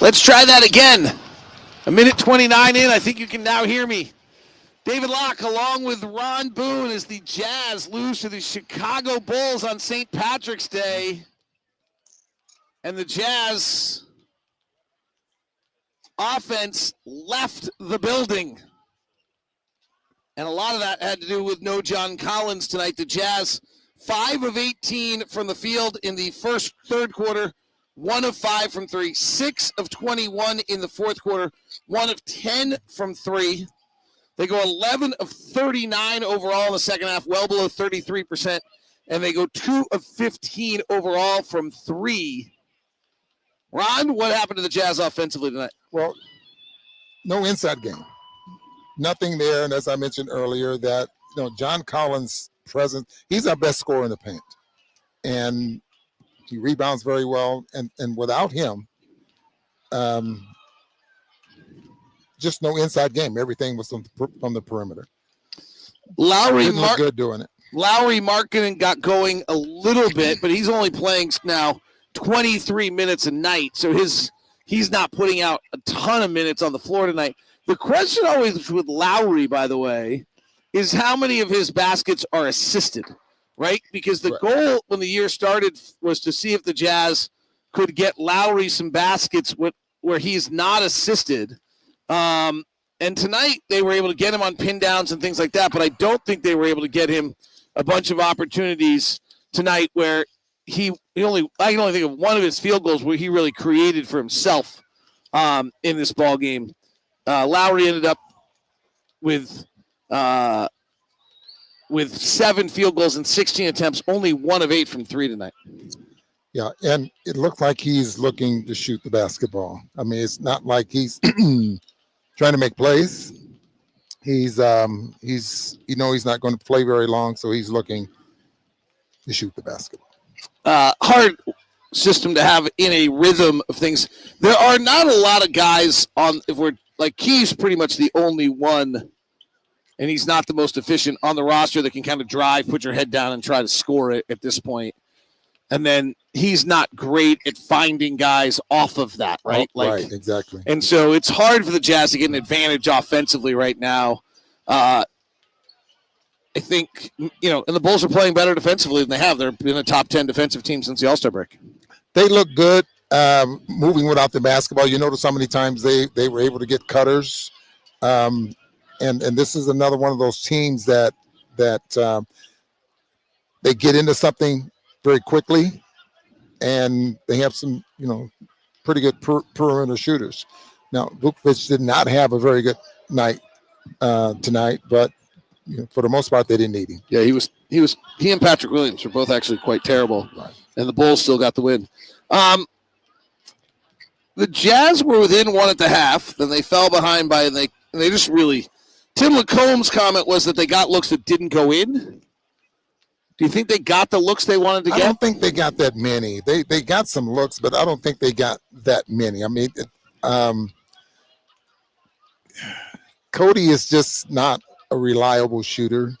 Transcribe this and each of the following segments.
Let's try that again. A minute 29 in, I think you can now hear me. David Locke, along with Ron Boone, as the Jazz lose to the Chicago Bulls on St. Patrick's Day. And the Jazz offense left the building. And a lot of that had to do with no John Collins tonight. The Jazz, 5 of 18 from the field in the third quarter, 1 of 5 from 3, 6 of 21 in the fourth quarter, 1 of 10 from 3. They go 11 of 39 overall in the second half, well below 33%, and they go 2 of 15 overall from 3. Ron, what happened to the Jazz offensively tonight? Well, no inside game. Nothing there, and as I mentioned earlier, that John Collins' presence, he's our best scorer in the paint. And he rebounds very well, and without him, just no inside game. Everything was from the perimeter. Lauri look good doing it. Lauri Markkanen got going a little bit, but he's only playing now 23 minutes a night, so he's not putting out a ton of minutes on the floor tonight. The question always with Lauri, by the way, is how many of his baskets are assisted, right? Because the goal when the year started was to see if the Jazz could get Lauri some baskets where he's not assisted. And tonight they were able to get him on pin downs and things like that, but I don't think they were able to get him a bunch of opportunities tonight where I can only think of one of his field goals where he really created for himself in this ball game. Lauri ended up with 7 field goals and 16 attempts, only 1 of 8 from 3 tonight. Yeah, and it looked like he's looking to shoot the basketball. I mean, it's not like he's trying to make plays. He's he's not going to play very long, so he's looking to shoot the basketball. Hard system to have in a rhythm of things. There are not a lot of guys Key's pretty much the only one, and he's not the most efficient on the roster that can kind of drive, put your head down, and try to score it at this point. And then he's not great at finding guys off of that, right? Right, exactly. And so it's hard for the Jazz to get an advantage offensively right now. I think, and the Bulls are playing better defensively than they have. They've been a top 10 defensive team since the All-Star break. They look good moving without the basketball. You notice how many times they were able to get cutters. And this is another one of those teams that they get into something very quickly, and they have some, pretty good perimeter shooters. Now, Vukovic did not have a very good night tonight, but for the most part, they didn't need him. Yeah, he and Patrick Williams were both actually quite terrible, right. And the Bulls still got the win. The Jazz were within 1 at the half, then they fell behind and they just really. Tim Lacomb's comment was that they got looks that didn't go in. Do you think they got the looks they wanted to get? I don't think they got that many. They got some looks, but I don't think they got that many. I mean, Cody is just not a reliable shooter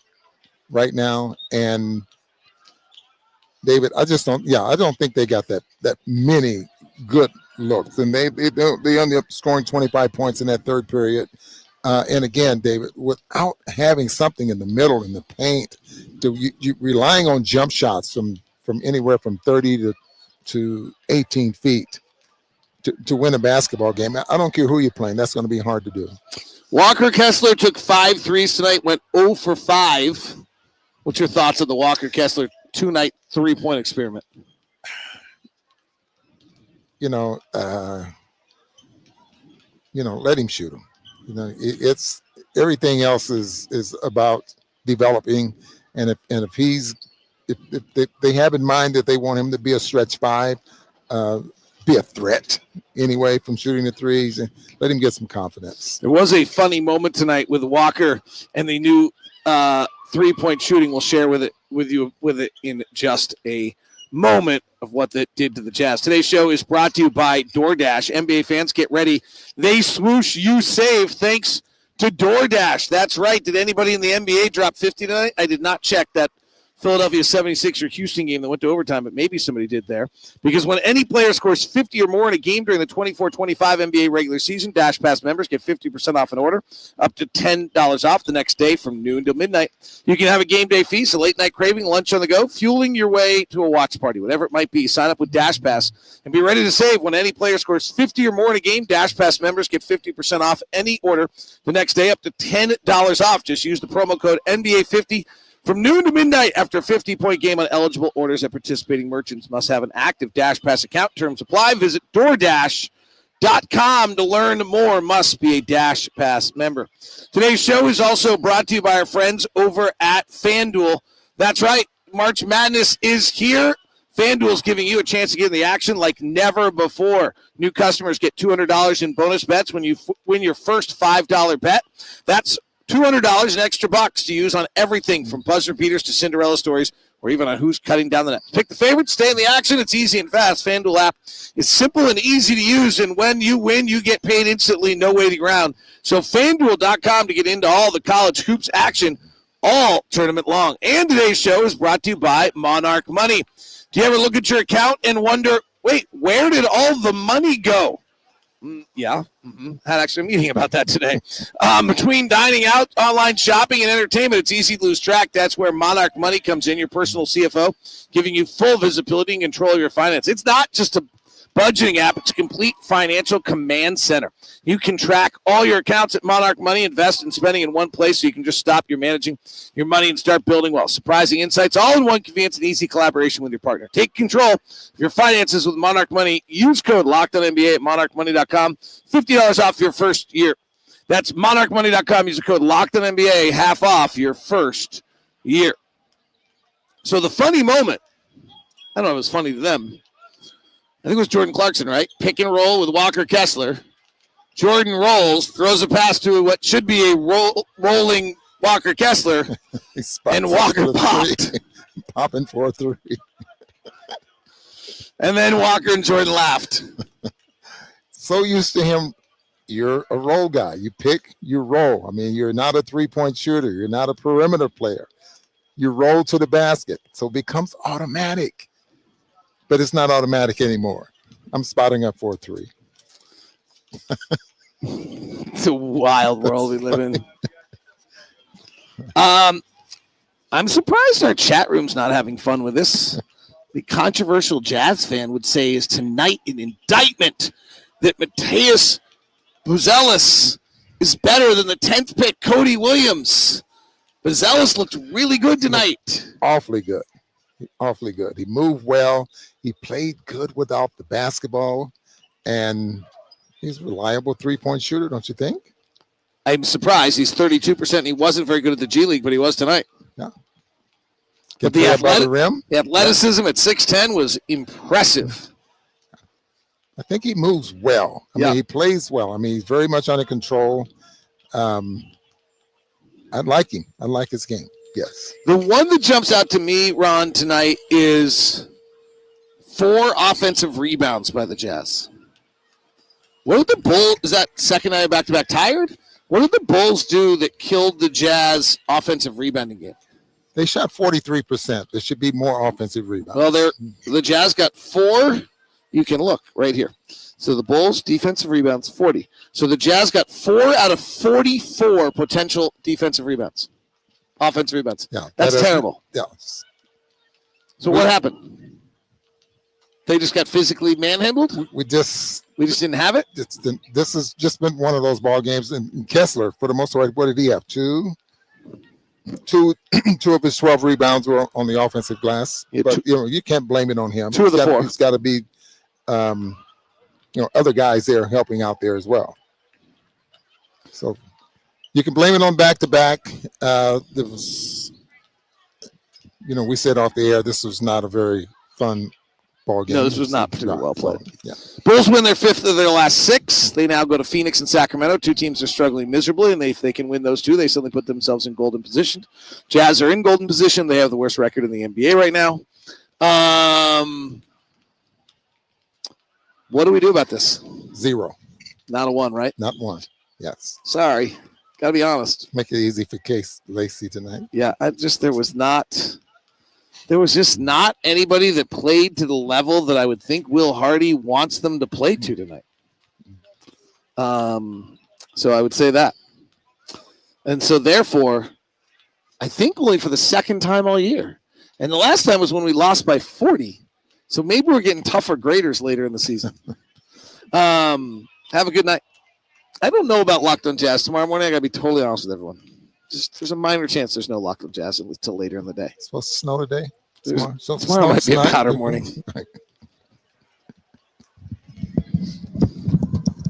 right now, and David, I don't think they got that many good looks, and they ended up scoring 25 points in that third period. And again, David, without having something in the middle in the paint, you relying on jump shots from anywhere from 30 to 18 feet to win a basketball game. I don't care who you're playing. That's going to be hard to do. Walker Kessler took 5 threes tonight, went 0 for 5. What's your thoughts on the Walker Kessler 2-night 3-point experiment? Let him shoot him. It's everything else is about developing, and if they have in mind that they want him to be a stretch 5, be a threat anyway from shooting the threes, and let him get some confidence. There was a funny moment tonight with Walker and the new 3-point shooting. We'll share with you in just a moment of what that did to the Jazz. Today's show is brought to you by DoorDash. NBA fans, get ready. They swoosh, you save, thanks to DoorDash. That's right. Did anybody in the NBA drop 50 tonight? I did not check that Philadelphia 76er Houston game that went to overtime, but maybe somebody did there. Because when any player scores 50 or more in a game during the 24-25 NBA regular season, Dash Pass members get 50% off an order, up to $10 off the next day from noon till midnight. You can have a game day feast, a late night craving, lunch on the go, fueling your way to a watch party, whatever it might be. Sign up with Dash Pass and be ready to save. When any player scores 50 or more in a game, Dash Pass members get 50% off any order the next day, up to $10 off. Just use the promo code NBA50 from noon to midnight after a 50-point game on eligible orders at participating merchants. Must have an active Dash Pass account. Terms apply. Visit DoorDash.com to learn more. Must be a Dash Pass member. Today's show is also brought to you by our friends over at FanDuel. That's right. March Madness is here. FanDuel is giving you a chance to get in the action like never before. New customers get $200 in bonus bets when you win your first $5 bet. That's $200 in extra bucks to use on everything from buzzer beaters to Cinderella stories, or even on who's cutting down the net. Pick the favorite, stay in the action. It's easy and fast. FanDuel app is simple and easy to use, and when you win, you get paid instantly, no waiting around. So FanDuel.com to get into all the college hoops action all tournament long. And today's show is brought to you by Monarch Money. Do you ever look at your account and wonder, wait, where did all the money go? Yeah, had actually a meeting about that today. Between dining out, online shopping, and entertainment, it's easy to lose track. That's where Monarch Money comes in, your personal CFO, giving you full visibility and control of your finance. It's not just a budgeting app. It's a complete financial command center. You can track all your accounts at Monarch Money, invest in spending in one place so you can just stop your managing your money and start building wealth. Surprising insights, all in one convenience and easy collaboration with your partner. Take control of your finances with Monarch Money. Use code LOCKEDONNBA at monarchmoney.com. $50 off your first year. That's monarchmoney.com. Use the code LOCKEDONNBA, half off your first year. So the funny moment, I don't know if it was funny to them, I think it was Jordan Clarkson, right? Pick and roll with Walker Kessler. Jordan rolls, throws a pass to what should be a rolling Walker Kessler, and Walker popped. Popping for a three. And then Walker and Jordan laughed. So used to him, you're a roll guy. You pick, you roll. I mean, you're not a three-point shooter. You're not a perimeter player. You roll to the basket. So it becomes automatic. But it's not automatic anymore. I'm spotting up for a three. It's a wild world we live in. I'm surprised our chat room's not having fun with this. The controversial Jazz fan would say is tonight an indictment that Mateus Buzelis is better than the 10th pick, Cody Williams. Buzelis looked really good tonight. Awfully good. Awfully good. He moved well. He played good without the basketball. And he's a reliable three-point shooter, don't you think? I'm surprised. He's 32%. And he wasn't very good at the G League, but he was tonight. Yeah. But the athleticism at 6'10" was impressive. I think he moves well. I mean, he plays well. I mean, he's very much under control. I like him. I like his game. Yes. The one that jumps out to me, Ron, tonight is 4 offensive rebounds by the Jazz. What did the Bulls, is that second night back-to-back tired? What did the Bulls do that killed the Jazz offensive rebounding game? They shot 43%. There should be more offensive rebounds. Well, the Jazz got 4. You can look right here. So the Bulls, defensive rebounds, 40. So the Jazz got 4 out of 44 potential defensive rebounds. Offensive rebounds. Yeah, that's terrible. Yeah. So what happened? They just got physically manhandled? We just didn't have it? This has just been one of those ball games. And Kessler, for the most part, what did he have? Two of his 12 rebounds were on the offensive glass. Yeah, but you can't blame it on him. 2 of the 4. He's got to be other guys there helping out there as well. So you can blame it on back-to-back. There was, we said off the air, this was not a very fun ball game. No, this was not particularly well played. Yeah. Bulls win their 5th of their last 6. They now go to Phoenix and Sacramento. 2 teams are struggling miserably, and if they can win those 2, they suddenly put themselves in golden position. Jazz are in golden position. They have the worst record in the NBA right now. What do we do about this? 0. Not a 1, right? Not 1. Yes. Sorry. Got to be honest. Make it easy for Case Lacey tonight. Yeah, there was not. there was just not anybody that played to the level that I would think Will Hardy wants them to play to tonight. So I would say that. And so therefore, I think only for the second time all year. And the last time was when we lost by 40. So maybe we're getting tougher graders later in the season. Have a good night. I don't know about Locked on Jazz tomorrow morning. I got to be totally honest with everyone. Just there's a minor chance there's no Locked on Jazz until later in the day. It's supposed to snow today. Tomorrow might be a powder morning.